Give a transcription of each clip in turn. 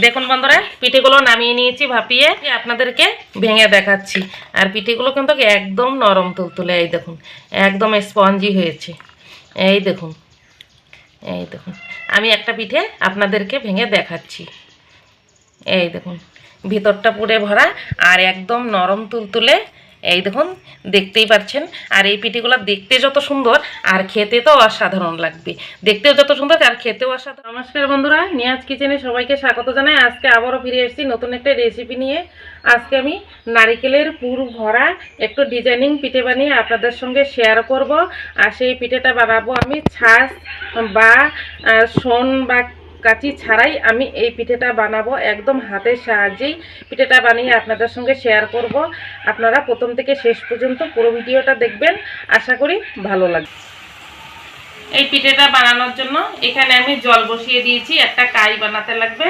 দেখুন বন্ধুরা, পিঠেগুলো নামিয়ে নিয়েছি ভাপিয়ে, আপনাদেরকে ভেঙে দেখাচ্ছি। আর পিঠেগুলো কিন্তু একদম নরম তুলতুলে, এই দেখুন একদম স্পঞ্জি হয়েছে। এই দেখুন, এই দেখুন আমি একটা পিঠে আপনাদেরকে ভেঙে দেখাচ্ছি। এই দেখুন ভিতরটা পুরে ভরা আর একদম নরম তুলতুলে। এই দেখুন, দেখতেই পাচ্ছেন। আর এই পিঠেগুলো দেখতে যত সুন্দর আর খেতে তো অসাধারণ লাগবে। দেখতেও যত সুন্দর আর খেতেও অসাধারণ। নমস্কার বন্ধুরা, নিয়াজ কিচেনে সবাইকে স্বাগত জানাই। আজকে আবারও ফিরে এসেছি নতুন একটা রেসিপি নিয়ে। আজকে আমি নারিকেলের পুর ভরা একটু ডিজাইনিং পিঠে বানিয়ে আপনাদের সঙ্গে শেয়ার করব। আর সেই পিঠেটা বানাবো আমি ছাঁচ বা সোন বা কাঁচি ছাড়াই আমি এই পিঠেটা বানাবো। একদম হাতের সাহায্যেই পিঠেটা বানিয়ে আপনাদের সঙ্গে শেয়ার করব। আপনারা প্রথম থেকে শেষ পর্যন্ত পুরো ভিডিওটা দেখবেন, আশা করি ভালো লাগবে। এই পিঠেটা বানানোর জন্য এখানে আমি জল বসিয়ে দিয়েছি, একটা কাই বানাতে লাগবে।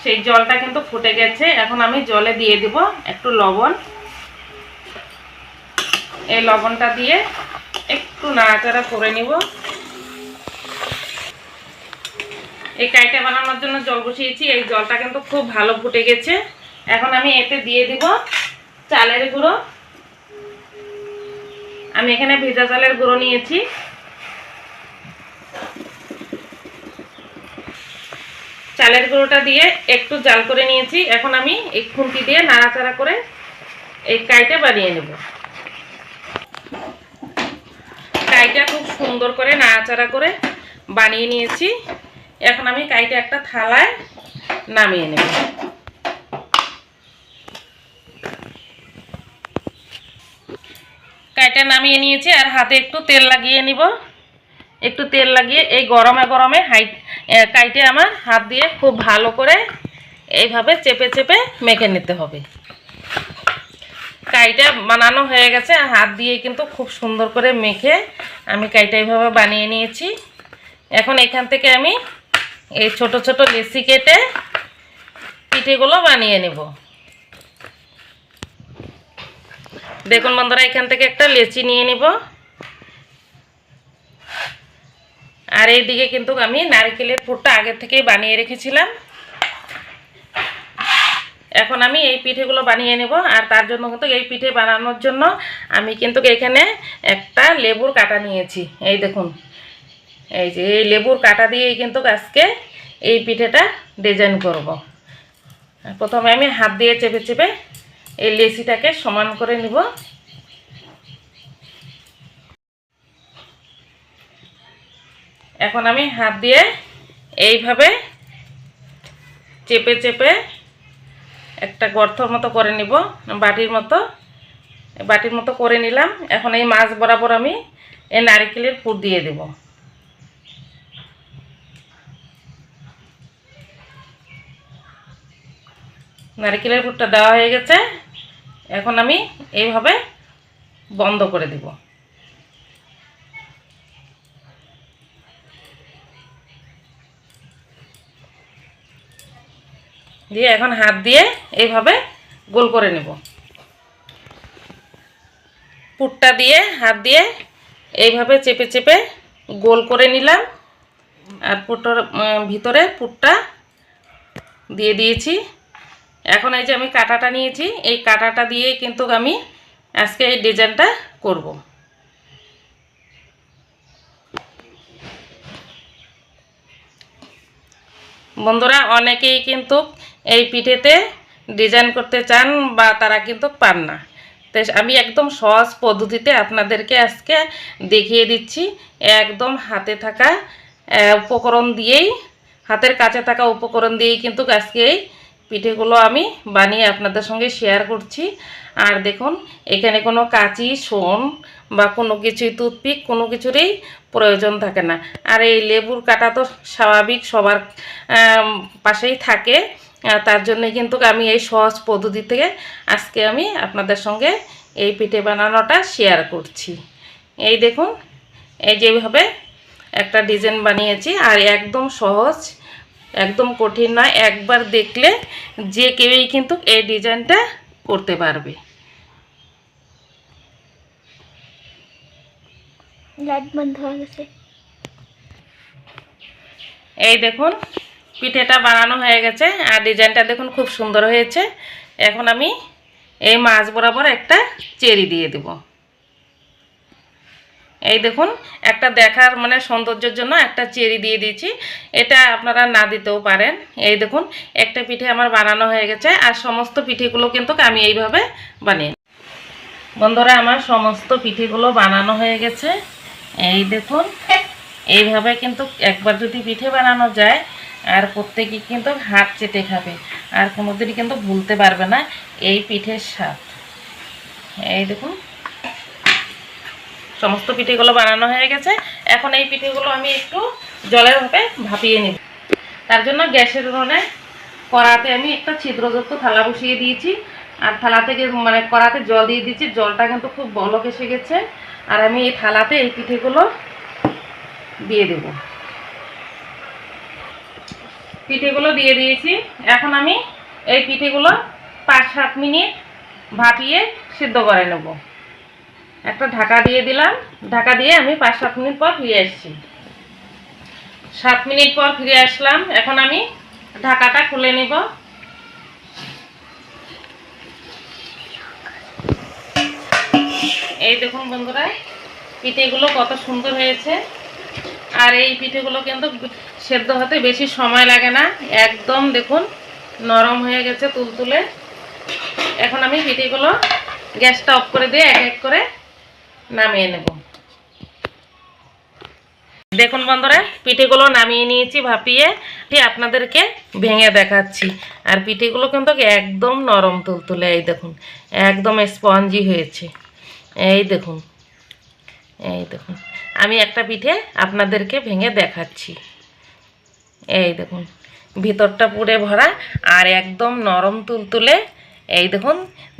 সেই জলটা কিন্তু ফুটে গেছে। এখন আমি জলে দিয়ে দেব একটু লবণ। এই লবণটা দিয়ে একটু নাড়াচাড়া করে নিব। এই কাইটা বানানোর জন্য জল বসিয়েছি, এই জলটা কিন্তু খুব ভালো ফুটে গেছে। এখন আমি এতে দিয়ে দিব চালের গুঁড়ো। আমি এখানে ভেজা চালের গুঁড়ো নিয়েছি। চালের গুঁড়োটা দিয়ে একটু জাল করে নিয়েছি। এখন আমি এই খুন্তি দিয়ে নাড়াচাড়া করে এই কাইটা বানিয়ে নেব। কাইটা খুব সুন্দর করে নাড়াচাড়া করে বানিয়ে নিয়েছি। এখন আমি কাইটা একটা থালায় নামিয়ে নেব। কাইটা নামিয়ে নিয়েছি আর হাতে একটু তেল লাগিয়ে নিব। একটু তেল লাগিয়ে এই গরমে গরমে কাইটে আমার হাত দিয়ে খুব ভালো করে এইভাবে চেপে চেপে মেখে নিতে হবে। কাইটা বানানো হয়ে গেছে, হাত দিয়ে কিন্তু খুব সুন্দর করে মেখে আমি কাইটা এইভাবে বানিয়ে নিয়েছি। এখন এখান থেকে আমি এই ছোট ছোট লেচি কেটে পিঠেগুলো বানিয়ে নেব। দেখুন বন্ধুরা, এখান থেকে একটা লেচি নিয়ে নিব। আর এইদিকে কিন্তু আমি নারকেলের পুরটা আগে থেকেই বানিয়ে রেখেছিলাম। এখন আমি এই পিঠেগুলো বানিয়ে নেব। আর তার জন্য কিন্তু এই পিঠে বানানোর জন্য আমি কিন্তু এখানে একটা লেবুর কাটা নিয়েছি। এই দেখুন, এই যে এই লেবুর কাটা দিয়েই কিন্তু আজকে এই পিঠেটা ডিজাইন করব। প্রথমে আমি হাত দিয়ে চেপে চেপে এই লেচিটাকে সমান করে নিব। এখন আমি হাত দিয়ে এইভাবে চেপে চেপে একটা গর্তর মতো করে নিব, বাটির মতো করে নিলাম। এখন এই মাছ বরাবর আমি এই নারকেলের পুর দিয়ে দেব। নারকেলের পুরটা দেওয়া হয়ে গেছে। এখন আমি এইভাবে বন্ধ করে দেব। দিয়ে এখন হাত দিয়ে এইভাবে গোল করে নেব। পুরটা দিয়ে হাত দিয়ে এইভাবে চেপে চেপে গোল করে নিলাম। আর পুরটার ভিতরে পুরটা দিয়ে দিয়েছি। এখন এই যে আমি কাঁটাটা নিয়েছি, এই কাঁটাটা দিয়ে কিন্তু আমি আজকে এই ডিজাইনটা করব। বন্ধুরা, অনেকেই কিন্তু এই পিঠেতে ডিজাইন করতে চান বা তারা কিন্তু পান না। তাই আমি একদম সহজ পদ্ধতিতে আপনাদেরকে আজকে দেখিয়ে দিচ্ছি। একদম হাতে থাকা উপকরণ দিয়েই, হাতের কাছে থাকা উপকরণ দিয়েই কিন্তু আজকে এই পিঠেগুলো আমি বানিয়ে আপনাদের সঙ্গে শেয়ার করছি। আর দেখুন, এখানে কোনো কাঁচি সোন বা কোনো কিছুই টুথপিক কোনো কিছুরই প্রয়োজন থাকে না। আর এই লেবুর কাটা তো স্বাভাবিক সবার পাশেই থাকে। তার জন্য কিন্তু আমি এই সহজ পদ্ধতি থেকে আজকে আমি আপনাদের সঙ্গে এই পিঠে বানানোটা শেয়ার করছি। এই দেখুন, এই যেভাবে একটা ডিজাইন বানিয়েছি। আর একদম সহজ, একদম কঠিন নয়। একবার দেখলে যে কেউই কিন্তু এই ডিজাইনটা করতে পারবে। লাইট বন্ধ হয়ে গেছে। এই দেখুন, পিঠেটা বানানো হয়ে গেছে আর ডিজাইনটা দেখুন খুব সুন্দর হয়েছে। এখন আমি এই মাছ বরাবর একটা চেরি দিয়ে দেব। এই দেখুন একটা দেখার মানে সৌন্দর্যের জন্য একটা চেরি দিয়ে দিয়েছি, এটা আপনারা না দিতেও পারেন। এই দেখুন একটা পিঠে আমার বানানো হয়ে গেছে আর সমস্ত পিঠেগুলো কিন্তু আমি এইভাবে বানিয়ে, বন্ধুরা আমার সমস্ত পিঠেগুলো বানানো হয়ে গেছে। এই দেখুন এইভাবে কিন্তু একবার যদি পিঠে বানানো যায় আর প্রত্যেকেই কিন্তু হাত চেটে খাবে আর কোনোদিনই কিন্তু ভুলতে পারবে না এই পিঠের স্বাদ। এই দেখুন সমস্ত পিঠেগুলো বানানো হয়ে গেছে। এখন এই পিঠেগুলো আমি একটু জলের ভাপে ভাপিয়ে নিব। তার জন্য গ্যাসের উনুনে কড়াতে আমি একটা ছিদ্রযুক্ত থালা বসিয়ে দিয়েছি আর থালা থেকে মানে কড়াতে জল দিয়ে দিয়েছি। জলটা কিন্তু খুব বলক এসে গেছে আর আমি এই থালাতে এই পিঠেগুলো দিয়ে দেব। পিঠেগুলো দিয়ে দিয়েছি। এখন আমি এই পিঠেগুলো 5-7 মিনিট ভাপিয়ে সিদ্ধ করে নেব। একটা ঢাকা দিয়ে দিলাম, ঢাকা দিয়ে আমি 5-7 মিনিট পর ফিরে আসছি। 7 মিনিট পর ফিরে আসলাম। এখন আমি ঢাকাটা খুলে নেব। এই দেখুন বন্ধুরা পিঠেগুলো কত সুন্দর হয়েছে আর এই পিঠেগুলো কিন্তু সেদ্ধ হতে বেশি সময় লাগে না, একদম দেখুন নরম হয়ে গেছে তুলতুলে। এখন আমি পিঠেগুলো গ্যাসটা অফ করে দিয়ে এক এক করে নামিয়ে নেব। দেখুন বন্ধুরা পিঠেগুলো নামিয়ে নিয়েছি ভাপিয়ে, আপনাদেরকে ভেঙে দেখাচ্ছি। আর পিঠেগুলো কিন্তু একদম নরম তুলতুলে, এই দেখুন একদম স্পঞ্জি হয়েছে। এই দেখুন, এই দেখুন আমি একটা পিঠে আপনাদেরকে ভেঙে দেখাচ্ছি। এই দেখুন ভিতরটা পুরে ভরা আর একদম নরম তুলতুলে। এই দেখুন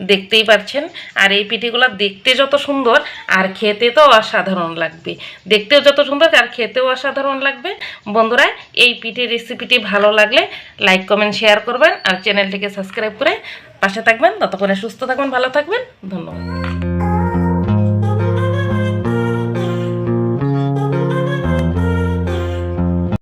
দেখতেই পাচ্ছেন। আর এই পিঠেগুলো দেখতে যত সুন্দর আর খেতে তো অসাধারণ লাগবে। দেখতেও যত সুন্দর আর খেতেও অসাধারণ লাগবে। বন্ধুরা এই পিঠে রেসিপিটি ভালো লাগলে লাইক কমেন্ট শেয়ার করবেন আর চ্যানেলটিকে সাবস্ক্রাইব করে পাশে থাকবেন। ততক্ষণে সুস্থ থাকবেন, ভালো থাকবেন, ধন্যবাদ।